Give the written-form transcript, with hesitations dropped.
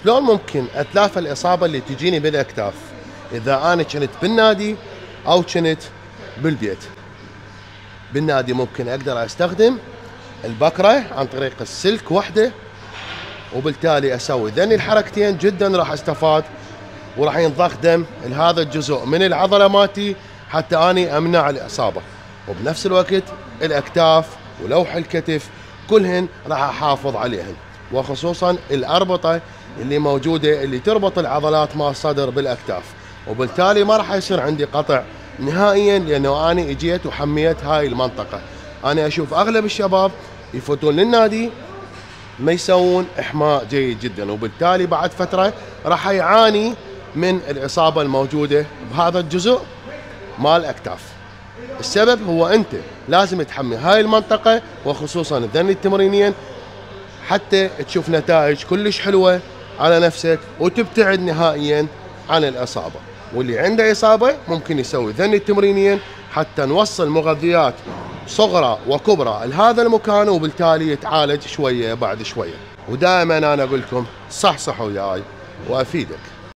شلون ممكن اتلافى الاصابه اللي تجيني بالاكتاف اذا انا كنت بالنادي او كنت بالبيت؟ بالنادي ممكن اقدر استخدم البكره عن طريق السلك وحده، وبالتالي اسوي ذني الحركتين جدا راح استفاد، وراح ينضخ دم لهذا الجزء من العضله مالتي حتى اني امنع الاصابه. وبنفس الوقت الاكتاف ولوح الكتف كلهن راح احافظ عليهن، وخصوصا الاربطه اللي موجوده اللي تربط العضلات مع الصدر بالاكتاف، وبالتالي ما راح يصير عندي قطع نهائيا لانه انا اجيت وحميت هاي المنطقه. انا اشوف اغلب الشباب يفوتون للنادي ما يسوون احماء جيد جدا، وبالتالي بعد فتره راح يعاني من الاصابه الموجوده بهذا الجزء مال الاكتاف. السبب هو انت لازم تحمي هاي المنطقه وخصوصا الذني التمرينيين حتى تشوف نتائج كلش حلوه على نفسك وتبتعد نهائيا عن الاصابه. واللي عنده اصابه ممكن يسوي ذني التمرينيين حتى نوصل مغذيات صغرى وكبرى لهذا المكان، وبالتالي يتعالج شويه بعد شويه. ودائما انا اقول لكم صحصحوا وياي وافيدك.